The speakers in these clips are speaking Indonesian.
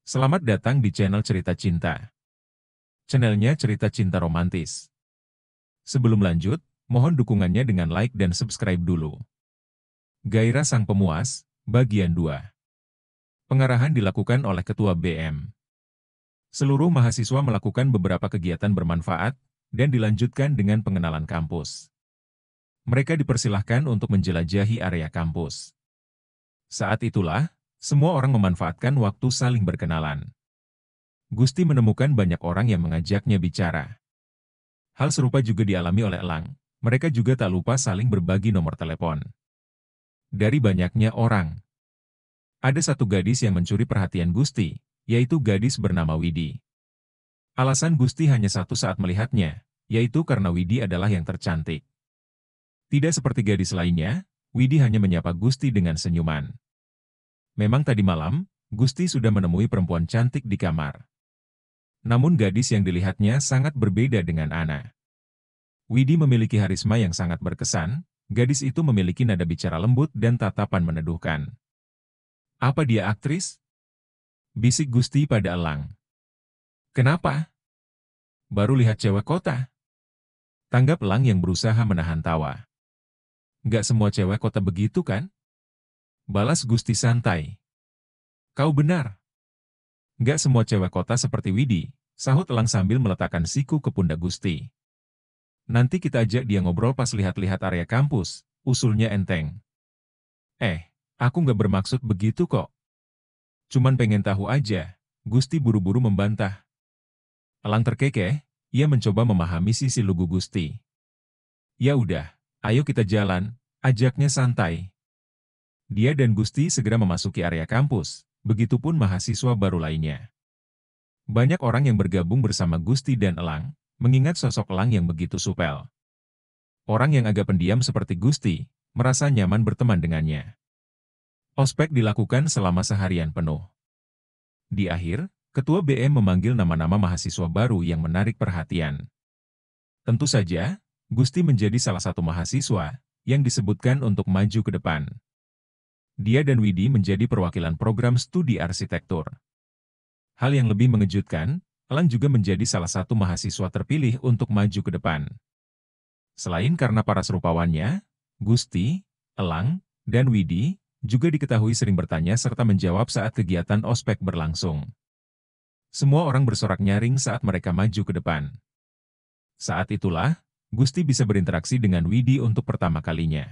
Selamat datang di channel Cerita Cinta. Channelnya cerita cinta romantis. Sebelum lanjut, mohon dukungannya dengan like dan subscribe dulu. Gairah Sang Pemuas, bagian 2. Pengarahan dilakukan oleh Ketua BM. Seluruh mahasiswa melakukan beberapa kegiatan bermanfaat, dan dilanjutkan dengan pengenalan kampus. Mereka dipersilahkan untuk menjelajahi area kampus. Saat itulah, semua orang memanfaatkan waktu saling berkenalan. Gusti menemukan banyak orang yang mengajaknya bicara. Hal serupa juga dialami oleh Elang. Mereka juga tak lupa saling berbagi nomor telepon. Dari banyaknya orang, ada satu gadis yang mencuri perhatian Gusti, yaitu gadis bernama Widi. Alasan Gusti hanya satu saat melihatnya, yaitu karena Widi adalah yang tercantik. Tidak seperti gadis lainnya, Widi hanya menyapa Gusti dengan senyuman. Memang tadi malam, Gusti sudah menemui perempuan cantik di kamar. Namun gadis yang dilihatnya sangat berbeda dengan Ana. Widi memiliki harisma yang sangat berkesan, gadis itu memiliki nada bicara lembut dan tatapan meneduhkan. Apa dia aktris? Bisik Gusti pada Elang. Kenapa? Baru lihat cewek kota. Tanggap Elang yang berusaha menahan tawa. Nggak semua cewek kota begitu kan? Balas Gusti santai. Kau benar. Nggak semua cewek kota seperti Widi, sahut Elang sambil meletakkan siku ke pundak Gusti. Nanti kita ajak dia ngobrol pas lihat-lihat area kampus, usulnya enteng. Aku nggak bermaksud begitu kok. Cuman pengen tahu aja, Gusti buru-buru membantah. Elang terkekeh, ia mencoba memahami sisi lugu Gusti. Ya udah, ayo kita jalan, ajaknya santai. Dia dan Gusti segera memasuki area kampus, begitupun mahasiswa baru lainnya. Banyak orang yang bergabung bersama Gusti dan Elang, mengingat sosok Elang yang begitu supel. Orang yang agak pendiam seperti Gusti, merasa nyaman berteman dengannya. Ospek dilakukan selama seharian penuh. Di akhir, Ketua BM memanggil nama-nama mahasiswa baru yang menarik perhatian. Tentu saja, Gusti menjadi salah satu mahasiswa yang disebutkan untuk maju ke depan. Dia dan Widi menjadi perwakilan program studi arsitektur. Hal yang lebih mengejutkan, Elang juga menjadi salah satu mahasiswa terpilih untuk maju ke depan. Selain karena para serupawannya, Gusti, Elang, dan Widi juga diketahui sering bertanya serta menjawab saat kegiatan ospek berlangsung. Semua orang bersorak nyaring saat mereka maju ke depan. Saat itulah, Gusti bisa berinteraksi dengan Widi untuk pertama kalinya.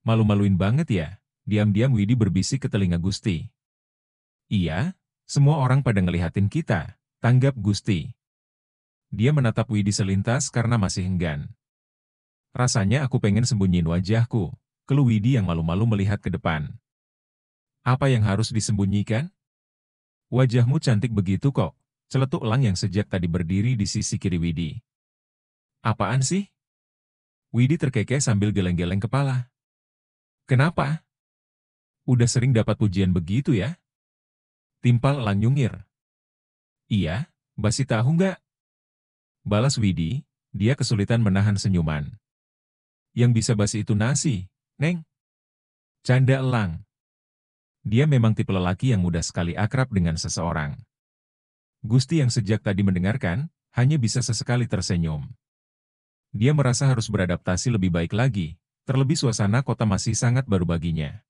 Malu-maluin banget ya, diam-diam Widi berbisik ke telinga Gusti. Iya, semua orang pada ngelihatin kita, tanggap Gusti. Dia menatap Widi selintas karena masih enggan. Rasanya aku pengen sembunyiin wajahku, keluh Widi yang malu-malu melihat ke depan. Apa yang harus disembunyikan? Wajahmu cantik begitu kok, celetuk Elang yang sejak tadi berdiri di sisi kiri Widi. Apaan sih? Widi terkekeh sambil geleng-geleng kepala. Kenapa? Udah sering dapat pujian begitu ya? Timpal Elang nyungir. Iya, basi tahu nggak? Balas Widi, dia kesulitan menahan senyuman. Yang bisa basi itu nasi, Neng. Canda Elang. Dia memang tipe lelaki yang mudah sekali akrab dengan seseorang. Gusti yang sejak tadi mendengarkan, hanya bisa sesekali tersenyum. Dia merasa harus beradaptasi lebih baik lagi, terlebih suasana kota masih sangat baru baginya.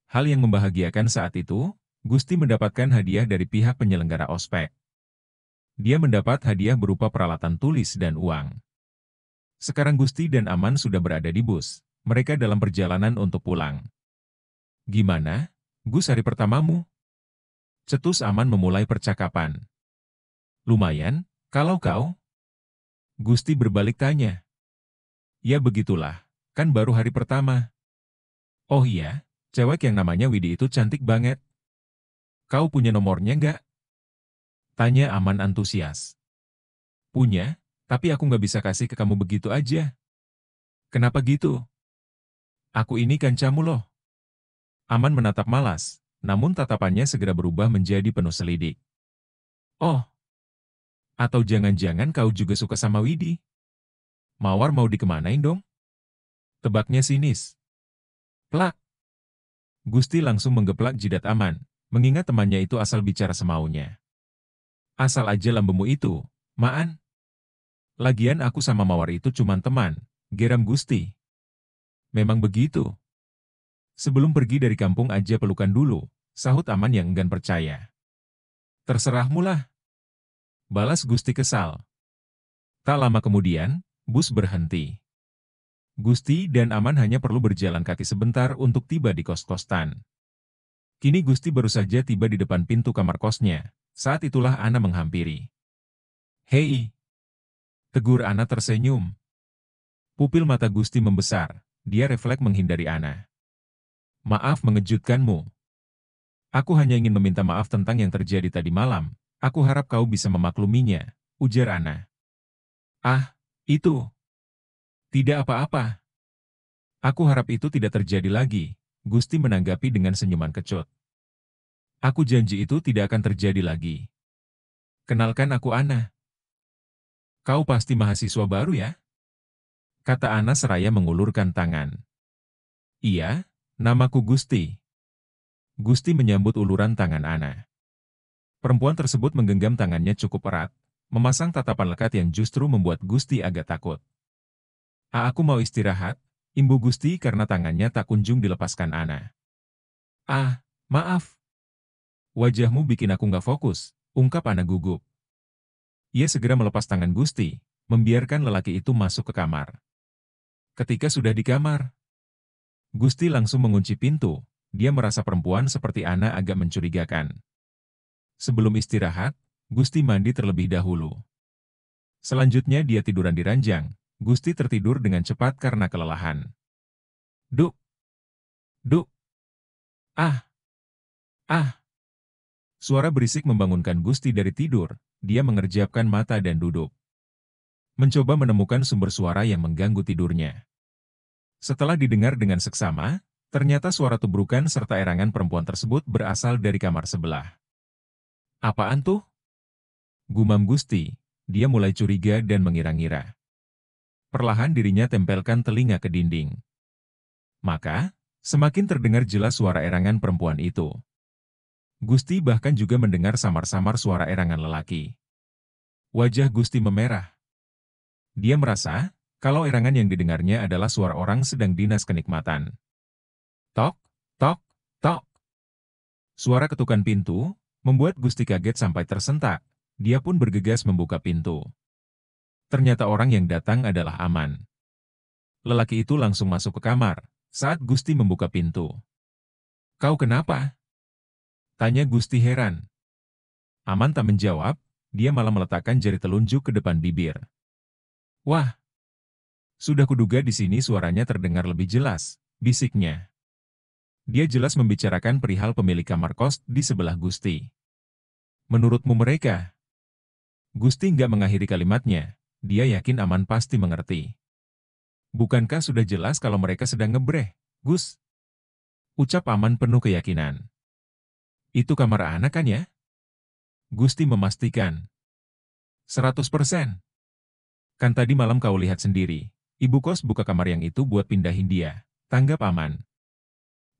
Hal yang membahagiakan saat itu, Gusti mendapatkan hadiah dari pihak penyelenggara ospek. Dia mendapat hadiah berupa peralatan tulis dan uang. Sekarang Gusti dan Aman sudah berada di bus, mereka dalam perjalanan untuk pulang. Gimana, Gus hari pertamamu? Cetus Aman memulai percakapan. Lumayan, kalau kau? Gusti berbalik tanya. Ya begitulah, kan baru hari pertama. Oh iya, cewek yang namanya Widi itu cantik banget. Kau punya nomornya nggak? Tanya Aman antusias. Punya, tapi aku nggak bisa kasih ke kamu begitu aja. Kenapa gitu? Aku ini kancamu loh. Aman menatap malas, namun tatapannya segera berubah menjadi penuh selidik. Oh, atau jangan-jangan kau juga suka sama Widi? Mawar mau dikemanain dong? Tebaknya sinis. Plak. Gusti langsung menggeplak jidat Aman, mengingat temannya itu asal bicara semaunya. Asal aja lambemu itu, Maan. Lagian aku sama Mawar itu cuman teman, geram Gusti. Memang begitu. Sebelum pergi dari kampung aja pelukan dulu, sahut Aman yang enggan percaya. Terserahmu lah. Balas Gusti kesal. Tak lama kemudian, bus berhenti. Gusti dan Aman hanya perlu berjalan kaki sebentar untuk tiba di kos-kosan. Kini Gusti baru saja tiba di depan pintu kamar kosnya. Saat itulah Ana menghampiri. "Hei!" tegur Ana tersenyum. Pupil mata Gusti membesar. Dia refleks menghindari Ana. "Maaf mengejutkanmu. Aku hanya ingin meminta maaf tentang yang terjadi tadi malam. Aku harap kau bisa memakluminya," ujar Ana. "Ah, itu. Tidak apa-apa. Aku harap itu tidak terjadi lagi," Gusti menanggapi dengan senyuman kecut. "Aku janji itu tidak akan terjadi lagi. Kenalkan aku Ana." "Kau pasti mahasiswa baru ya?" kata Ana seraya mengulurkan tangan. "Iya, namaku Gusti." Gusti menyambut uluran tangan Ana. Perempuan tersebut menggenggam tangannya cukup erat, memasang tatapan lekat yang justru membuat Gusti agak takut. Aku mau istirahat," imbu Gusti karena tangannya tak kunjung dilepaskan Ana. "Ah, maaf. Wajahmu bikin aku nggak fokus," ungkap Ana gugup. Ia segera melepas tangan Gusti, membiarkan lelaki itu masuk ke kamar. Ketika sudah di kamar, Gusti langsung mengunci pintu. Dia merasa perempuan seperti Ana agak mencurigakan. Sebelum istirahat, Gusti mandi terlebih dahulu. Selanjutnya dia tiduran di ranjang. Gusti tertidur dengan cepat karena kelelahan. Duk, duk, ah, ah. Suara berisik membangunkan Gusti dari tidur. Dia mengerjapkan mata dan duduk. Mencoba menemukan sumber suara yang mengganggu tidurnya. Setelah didengar dengan seksama, ternyata suara tubrukan serta erangan perempuan tersebut berasal dari kamar sebelah. "Apaan tuh?" gumam Gusti. Dia mulai curiga dan mengira-ngira. Perlahan dirinya tempelkan telinga ke dinding. Maka, semakin terdengar jelas suara erangan perempuan itu. Gusti bahkan juga mendengar samar-samar suara erangan lelaki. Wajah Gusti memerah. Dia merasa, kalau erangan yang didengarnya adalah suara orang sedang dinas kenikmatan. Tok, tok, tok. Suara ketukan pintu, membuat Gusti kaget sampai tersentak. Dia pun bergegas membuka pintu. Ternyata orang yang datang adalah Aman. Lelaki itu langsung masuk ke kamar, saat Gusti membuka pintu. "Kau kenapa?" tanya Gusti heran. Aman tak menjawab, dia malah meletakkan jari telunjuk ke depan bibir. "Wah, sudah kuduga di sini suaranya terdengar lebih jelas," bisiknya. Dia jelas membicarakan perihal pemilik kamar kos di sebelah Gusti. "Menurutmu mereka?" Gusti nggak mengakhiri kalimatnya. Dia yakin Aman pasti mengerti. "Bukankah sudah jelas kalau mereka sedang ngebreh, Gus?" ucap Aman penuh keyakinan. "Itu kamar anak kan ya?" Gusti memastikan. 100%. "Kan tadi malam kau lihat sendiri. Ibu kos buka kamar yang itu buat pindahin dia," tanggap Aman.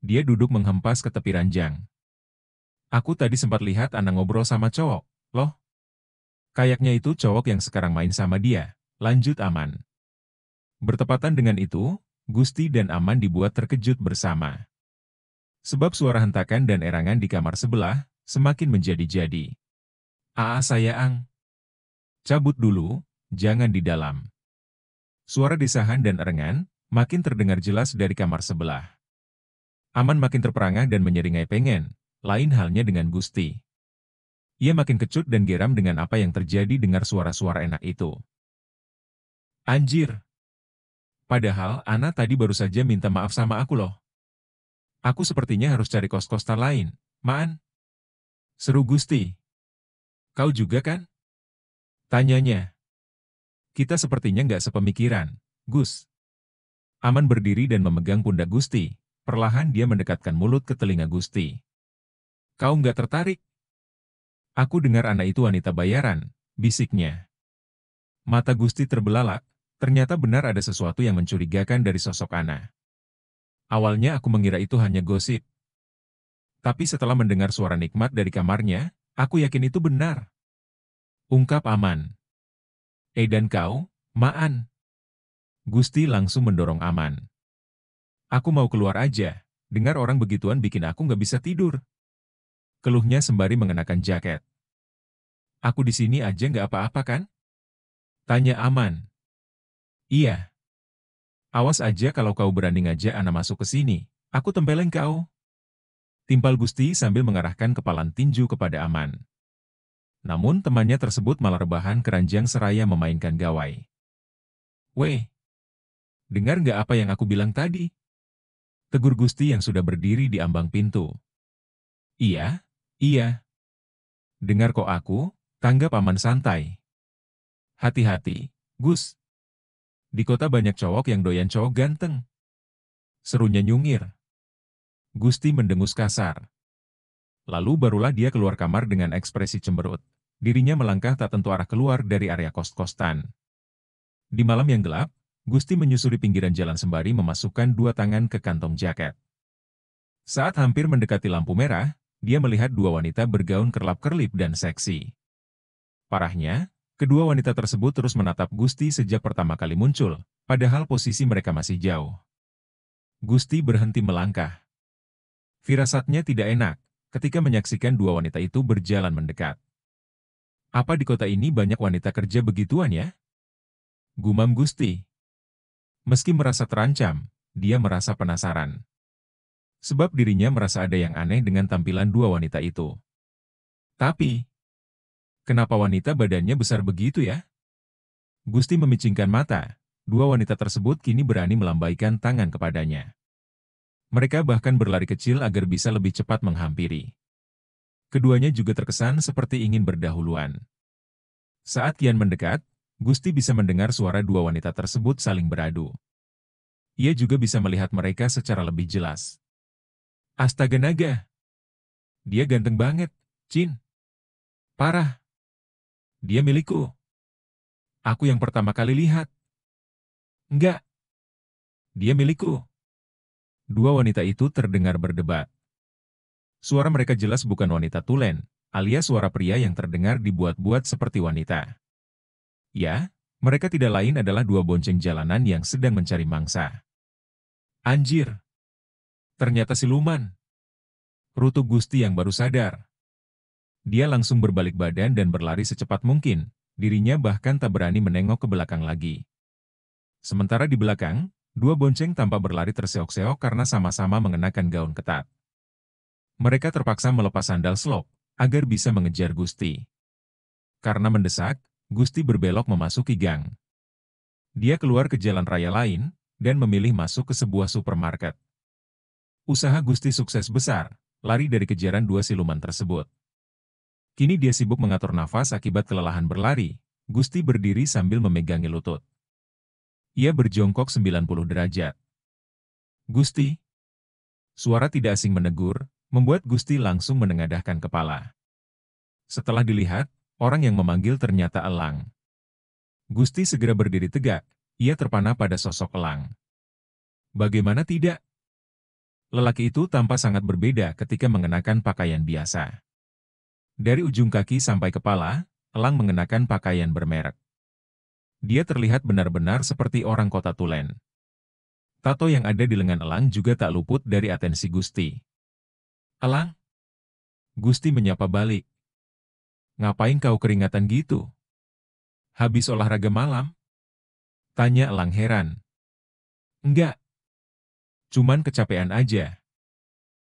Dia duduk menghempas ke tepi ranjang. "Aku tadi sempat lihat Ana ngobrol sama cowok, loh. Kayaknya itu cowok yang sekarang main sama dia," lanjut Aman. Bertepatan dengan itu, Gusti dan Aman dibuat terkejut bersama. Sebab suara hentakan dan erangan di kamar sebelah semakin menjadi-jadi. Sayang. Cabut dulu, jangan di dalam." Suara desahan dan erengan makin terdengar jelas dari kamar sebelah. Aman makin terperangah dan menyeringai pengen, lain halnya dengan Gusti. Ia makin kecut dan geram dengan apa yang terjadi dengar suara-suara enak itu. "Anjir. Padahal Ana tadi baru saja minta maaf sama aku loh. Aku sepertinya harus cari kos-kosan lain, Maan," seru Gusti. "Kau juga kan?" tanyanya. "Kita sepertinya nggak sepemikiran, Gus." Aman berdiri dan memegang pundak Gusti. Perlahan dia mendekatkan mulut ke telinga Gusti. "Kau nggak tertarik? Aku dengar Ana itu wanita bayaran," bisiknya. Mata Gusti terbelalak, ternyata benar ada sesuatu yang mencurigakan dari sosok Ana. "Awalnya aku mengira itu hanya gosip. Tapi setelah mendengar suara nikmat dari kamarnya, aku yakin itu benar. Ungkap Aman. Dan kau, Maan? Gusti langsung mendorong Aman. Aku mau keluar aja, dengar orang begituan bikin aku nggak bisa tidur. Keluhnya sembari mengenakan jaket. Aku di sini aja nggak apa-apa kan? Tanya Aman. Iya. Awas aja kalau kau berani ngajak anak masuk ke sini, aku tempeleng kau. Timpal Gusti sambil mengarahkan kepalan tinju kepada Aman. Namun temannya tersebut malah rebahan keranjang seraya memainkan gawai. Weh, dengar nggak apa yang aku bilang tadi? Tegur Gusti yang sudah berdiri di ambang pintu. Iya, iya. Dengar kok aku, tanggap Aman santai. Hati-hati, Gus. Di kota banyak cowok yang doyan cowok ganteng. Serunya nyungir. Gusti mendengus kasar. Lalu barulah dia keluar kamar dengan ekspresi cemberut. Dirinya melangkah tak tentu arah keluar dari area kos-kosan. Di malam yang gelap, Gusti menyusuri pinggiran jalan sembari memasukkan dua tangan ke kantong jaket. Saat hampir mendekati lampu merah, dia melihat dua wanita bergaun kerlap-kerlip dan seksi. Parahnya, kedua wanita tersebut terus menatap Gusti sejak pertama kali muncul, padahal posisi mereka masih jauh. Gusti berhenti melangkah. Firasatnya tidak enak ketika menyaksikan dua wanita itu berjalan mendekat. Apa di kota ini banyak wanita kerja begituan ya? Gumam Gusti. Meski merasa terancam, dia merasa penasaran. Sebab dirinya merasa ada yang aneh dengan tampilan dua wanita itu. Tapi, kenapa wanita badannya besar begitu ya? Gusti memicingkan mata, dua wanita tersebut kini berani melambaikan tangan kepadanya. Mereka bahkan berlari kecil agar bisa lebih cepat menghampiri. Keduanya juga terkesan seperti ingin berdahuluan. Saat kian mendekat, Gusti bisa mendengar suara dua wanita tersebut saling beradu. Ia juga bisa melihat mereka secara lebih jelas. Astaga naga! Dia ganteng banget, Cin. Parah. Dia milikku. Aku yang pertama kali lihat. Enggak. Dia milikku. Dua wanita itu terdengar berdebat. Suara mereka jelas bukan wanita tulen, alias suara pria yang terdengar dibuat-buat seperti wanita. Ya, mereka tidak lain adalah dua bonceng jalanan yang sedang mencari mangsa. Anjir! Ternyata siluman. Rutuk Gusti yang baru sadar. Dia langsung berbalik badan dan berlari secepat mungkin, dirinya bahkan tak berani menengok ke belakang lagi. Sementara di belakang, dua bonceng tampak berlari terseok-seok karena sama-sama mengenakan gaun ketat. Mereka terpaksa melepas sandal slop, agar bisa mengejar Gusti. Karena mendesak, Gusti berbelok memasuki gang. Dia keluar ke jalan raya lain, dan memilih masuk ke sebuah supermarket. Usaha Gusti sukses besar, lari dari kejaran dua siluman tersebut. Kini dia sibuk mengatur nafas akibat kelelahan berlari. Gusti berdiri sambil memegangi lutut. Ia berjongkok 90 derajat. Gusti. Suara tidak asing menegur, membuat Gusti langsung menengadahkan kepala. Setelah dilihat, orang yang memanggil ternyata Elang. Gusti segera berdiri tegak, ia terpana pada sosok Elang. Bagaimana tidak? Lelaki itu tampak sangat berbeda ketika mengenakan pakaian biasa. Dari ujung kaki sampai kepala, Elang mengenakan pakaian bermerek. Dia terlihat benar-benar seperti orang kota tulen. Tato yang ada di lengan Elang juga tak luput dari atensi Gusti. Elang? Gusti menyapa balik. Ngapain kau keringatan gitu? Habis olahraga malam? Tanya Elang heran. Enggak. Cuman kecapean aja.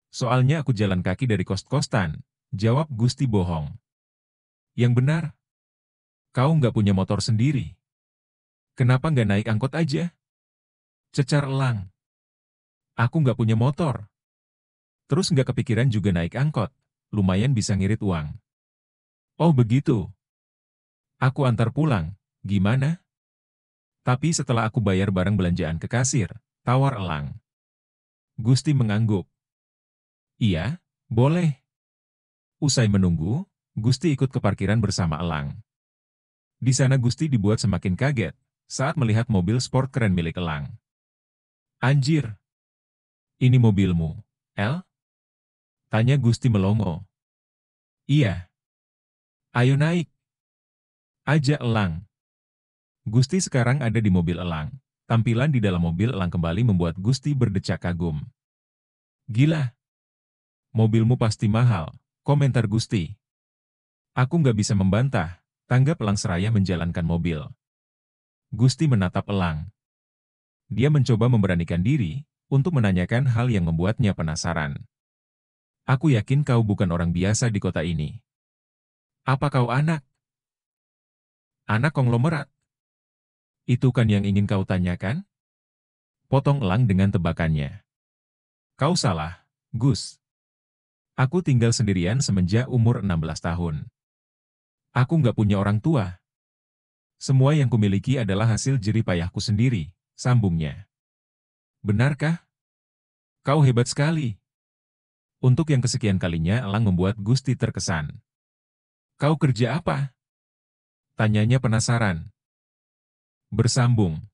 Soalnya aku jalan kaki dari kos-kosan, jawab Gusti bohong. Yang benar? Kau nggak punya motor sendiri. Kenapa nggak naik angkot aja? Cecar Elang. Aku nggak punya motor. Terus nggak kepikiran juga naik angkot, lumayan bisa ngirit uang. Oh begitu. Aku antar pulang, gimana? Tapi setelah aku bayar barang belanjaan ke kasir, tawar Elang. Gusti mengangguk. Iya, boleh. Usai menunggu, Gusti ikut ke parkiran bersama Elang. Di sana Gusti dibuat semakin kaget saat melihat mobil sport keren milik Elang. Anjir! Ini mobilmu, El? Tanya Gusti melongo. Iya. Ayo naik. Ajak Elang. Gusti sekarang ada di mobil Elang. Tampilan di dalam mobil Elang kembali membuat Gusti berdecak kagum. Gila. Mobilmu pasti mahal, komentar Gusti. Aku nggak bisa membantah, tanggap Elang seraya menjalankan mobil. Gusti menatap Elang. Dia mencoba memberanikan diri untuk menanyakan hal yang membuatnya penasaran. Aku yakin kau bukan orang biasa di kota ini. Apa kau anak? Anak konglomerat? Itu kan yang ingin kau tanyakan? Potong Elang dengan tebakannya. Kau salah, Gus. Aku tinggal sendirian semenjak umur 16 tahun. Aku nggak punya orang tua. Semua yang kumiliki adalah hasil jerih payahku sendiri, sambungnya. Benarkah? Kau hebat sekali. Untuk yang kesekian kalinya Elang membuat Gusti terkesan. Kau kerja apa? Tanyanya penasaran. Bersambung.